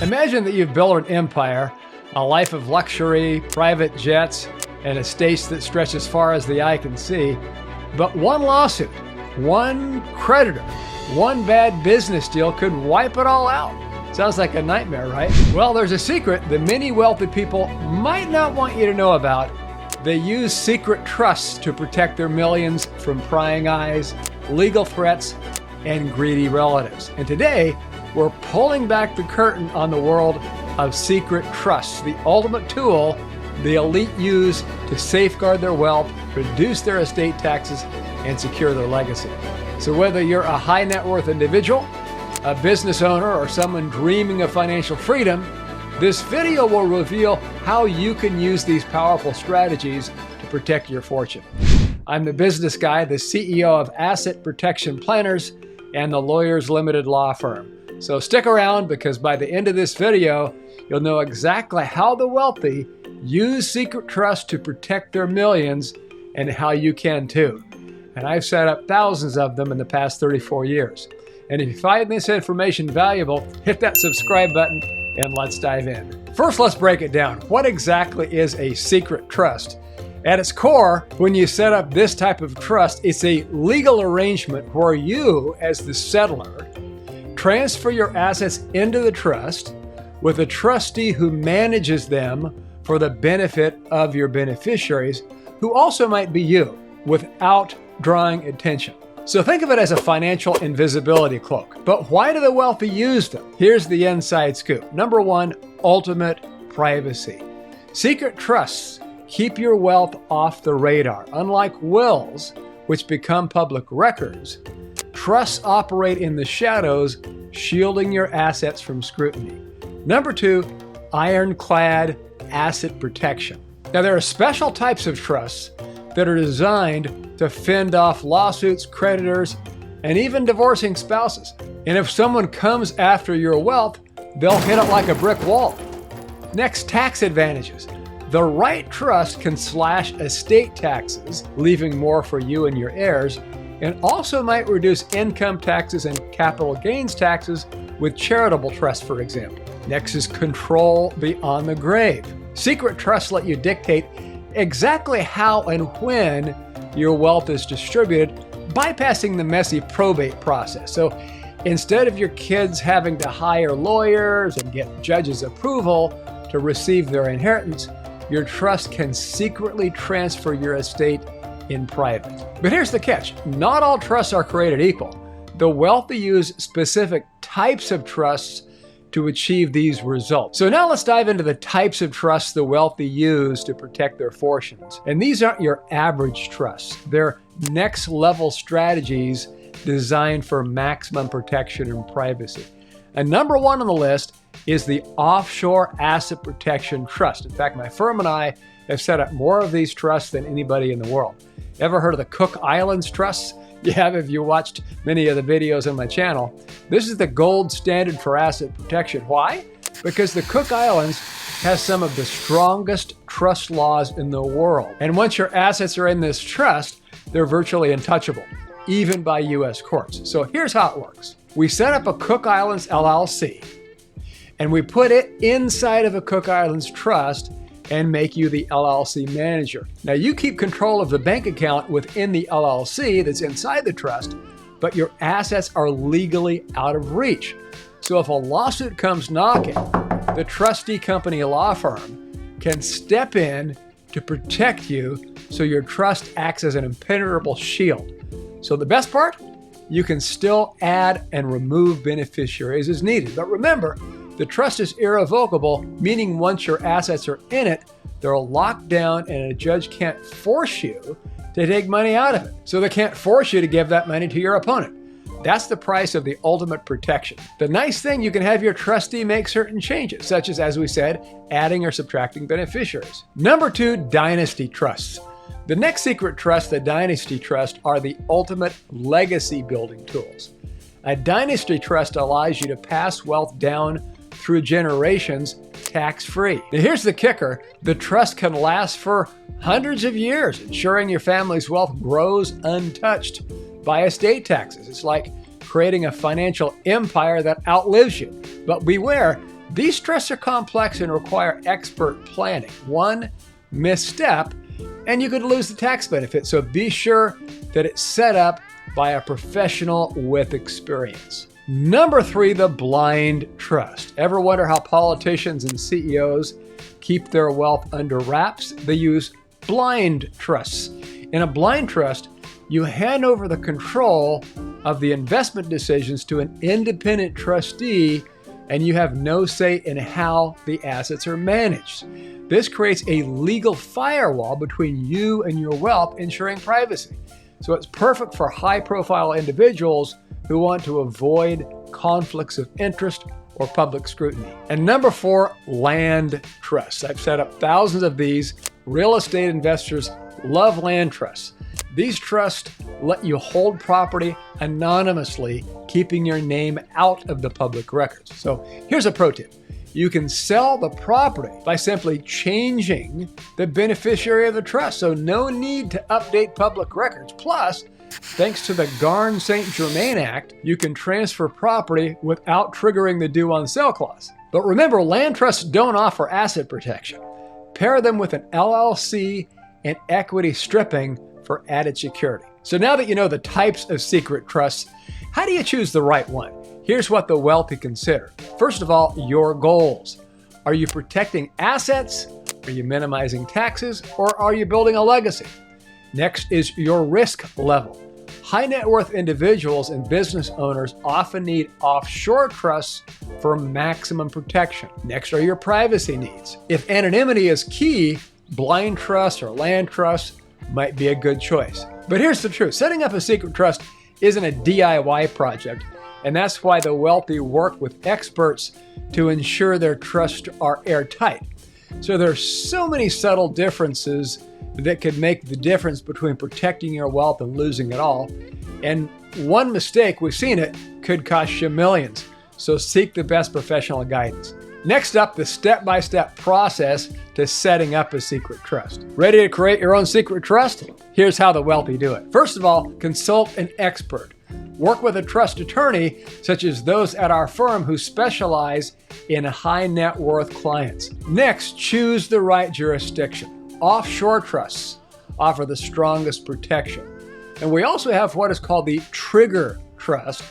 Imagine that you've built an empire, a life of luxury, private jets, and estates that stretch as far as the eye can see. But one lawsuit, one creditor, one bad business deal could wipe it all out. Sounds like a nightmare, right? Well, there's a secret that many wealthy people might not want you to know about. They use secret trusts to protect their millions from prying eyes, legal threats, and greedy relatives. And today, we're pulling back the curtain on the world of secret trusts, the ultimate tool the elite use to safeguard their wealth, reduce their estate taxes, and secure their legacy. So whether you're a high net worth individual, a business owner, or someone dreaming of financial freedom, this video will reveal how you can use these powerful strategies to protect your fortune. I'm the business guy, the CEO of Asset Protection Planners and the Lawyers Limited Law Firm. So stick around, because by the end of this video, you'll know exactly how the wealthy use secret trusts to protect their millions and how you can too. And I've set up thousands of them in the past 34 years. And if you find this information valuable, hit that subscribe button and let's dive in. First, let's break it down. What exactly is a secret trust? At its core, when you set up this type of trust, it's a legal arrangement where you, as the settlor, transfer your assets into the trust with a trustee who manages them for the benefit of your beneficiaries, who also might be you, without drawing attention. So think of it as a financial invisibility cloak. But why do the wealthy use them? Here's the inside scoop. Number one, ultimate privacy. Secret trusts keep your wealth off the radar. Unlike wills, which become public records, trusts operate in the shadows, shielding your assets from scrutiny. Number two, ironclad asset protection. Now, there are special types of trusts that are designed to fend off lawsuits, creditors, and even divorcing spouses. And if someone comes after your wealth, they'll hit it like a brick wall. Next, tax advantages. The right trust can slash estate taxes, leaving more for you and your heirs, and also might reduce income taxes and capital gains taxes with charitable trusts, for example. Next is control beyond the grave. Secret trusts let you dictate exactly how and when your wealth is distributed, bypassing the messy probate process. So instead of your kids having to hire lawyers and get judges' approval to receive their inheritance, your trust can secretly transfer your estate in private. But here's the catch. Not all trusts are created equal. The wealthy use specific types of trusts to achieve these results. So now let's dive into the types of trusts the wealthy use to protect their fortunes. And these aren't your average trusts. They're next level strategies designed for maximum protection and privacy. And number one on the list is the Offshore Asset Protection Trust. In fact, my firm and I have set up more of these trusts than anybody in the world. Ever heard of the Cook Islands trusts? You have if you watched many of the videos on my channel. This is the gold standard for asset protection. Why? Because the Cook Islands has some of the strongest trust laws in the world. And once your assets are in this trust, they're virtually untouchable, even by US courts. So here's how it works. We set up a Cook Islands LLC, and we put it inside of a Cook Islands trust and make you the LLC manager. Now, you keep control of the bank account within the LLC that's inside the trust, but your assets are legally out of reach. So if a lawsuit comes knocking, the trustee company law firm can step in to protect you, so your trust acts as an impenetrable shield. So the best part? You can still add and remove beneficiaries as needed. But remember, the trust is irrevocable, meaning once your assets are in it, they're locked down and a judge can't force you to take money out of it. So they can't force you to give that money to your opponent. That's the price of the ultimate protection. The nice thing, you can have your trustee make certain changes, such as we said, adding or subtracting beneficiaries. Number two, dynasty trusts. The next secret trust, the dynasty trust, are the ultimate legacy building tools. A dynasty trust allows you to pass wealth down through generations tax-free. Now here's the kicker. The trust can last for hundreds of years, ensuring your family's wealth grows untouched by estate taxes. It's like creating a financial empire that outlives you. But beware, These trusts are complex and require expert planning. One misstep, and you could lose the tax benefit. So be sure that it's set up by a professional with experience. Number 3, the blind trust. Ever wonder how politicians and CEOs keep their wealth under wraps? They use blind trusts. In a blind trust, you hand over the control of the investment decisions to an independent trustee, and you have no say in how the assets are managed. This creates a legal firewall between you and your wealth, ensuring privacy. So it's perfect for high-profile individuals who want to avoid conflicts of interest or public scrutiny. And number 4, land trusts. I've set up thousands of these. Real estate investors love land trusts. These trusts let you hold property anonymously, keeping your name out of the public records. So here's a pro tip. You can sell the property by simply changing the beneficiary of the trust. So no need to update public records. Plus, thanks to the Garn-St. Germain Act, you can transfer property without triggering the due on sale clause. But remember, land trusts don't offer asset protection. Pair them with an LLC and equity stripping for added security. So now that you know the types of secret trusts, how do you choose the right one? Here's what the wealthy consider. First of all, your goals. Are you protecting assets? Are you minimizing taxes? Or are you building a legacy? Next is your risk level. High net worth individuals and business owners often need offshore trusts for maximum protection. Next are your privacy needs. If anonymity is key, blind trusts or land trusts might be a good choice. But here's the truth. Setting up a secret trust isn't a DIY project, and that's why the wealthy work with experts to ensure their trusts are airtight. So there's so many subtle differences that could make the difference between protecting your wealth and losing it all. And one mistake, we've seen it, could cost you millions. So seek the best professional guidance. Next up, the step-by-step process to setting up a secret trust. Ready to create your own secret trust? Here's how the wealthy do it. First of all, consult an expert. Work with a trust attorney, such as those at our firm who specialize in high net worth clients. Next, choose the right jurisdiction. Offshore trusts offer the strongest protection. And we also have what is called the trigger trust,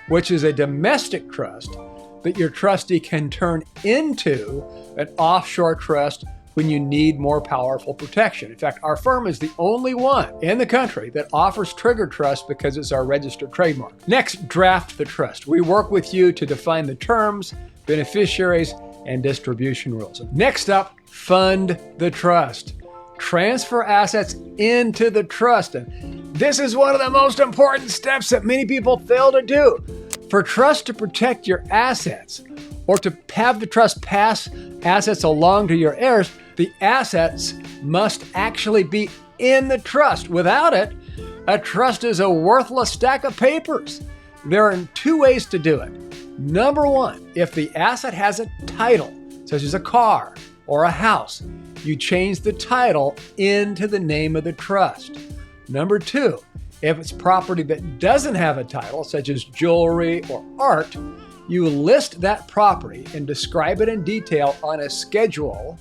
which is a domestic trust that your trustee can turn into an offshore trust when you need more powerful protection. In fact, our firm is the only one in the country that offers trigger trust because it's our registered trademark. Next, draft the trust. We work with you to define the terms, beneficiaries, and distribution rules. Next up, fund the trust. Transfer assets into the trust. And this is one of the most important steps that many people fail to do. For trust to protect your assets, or to have the trust pass assets along to your heirs, the assets must actually be in the trust. Without it, a trust is a worthless stack of papers. There are 2 ways to do it. Number 1, if the asset has a title, such as a car or a house, you change the title into the name of the trust. Number 2, if it's property that doesn't have a title, such as jewelry or art, you list that property and describe it in detail on a schedule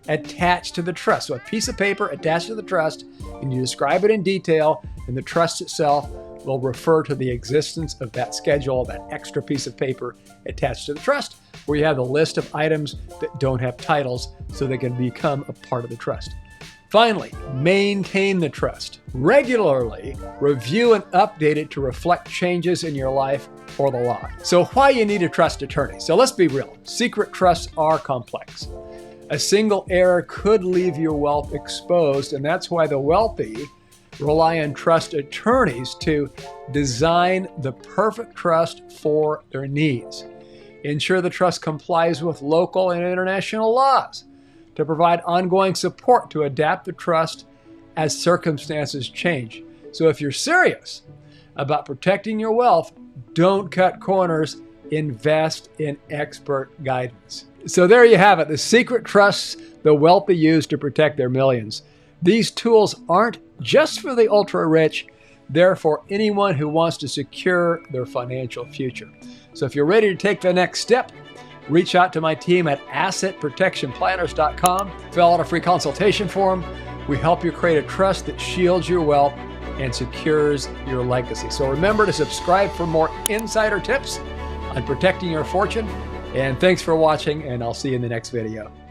attached to the trust. So a piece of paper attached to the trust, and you describe it in detail, and the trust itself will refer to the existence of that schedule, that extra piece of paper attached to the trust, where you have the list of items that don't have titles so they can become a part of the trust. Finally, maintain the trust. Regularly review and update it to reflect changes in your life or the law. So why you need a trust attorney? So let's be real. Secret trusts are complex. A single error could leave your wealth exposed, and that's why the wealthy rely on trust attorneys to design the perfect trust for their needs. Ensure the trust complies with local and international laws, to provide ongoing support to adapt the trust as circumstances change. So if you're serious about protecting your wealth, don't cut corners, invest in expert guidance. So there you have it, the secret trusts the wealthy use to protect their millions. These tools aren't just for the ultra rich, they're for anyone who wants to secure their financial future. So if you're ready to take the next step, reach out to my team at assetprotectionplanners.com. Fill out a free consultation form. We help you create a trust that shields your wealth and secures your legacy. So remember to subscribe for more insider tips on protecting your fortune. And thanks for watching, and I'll see you in the next video.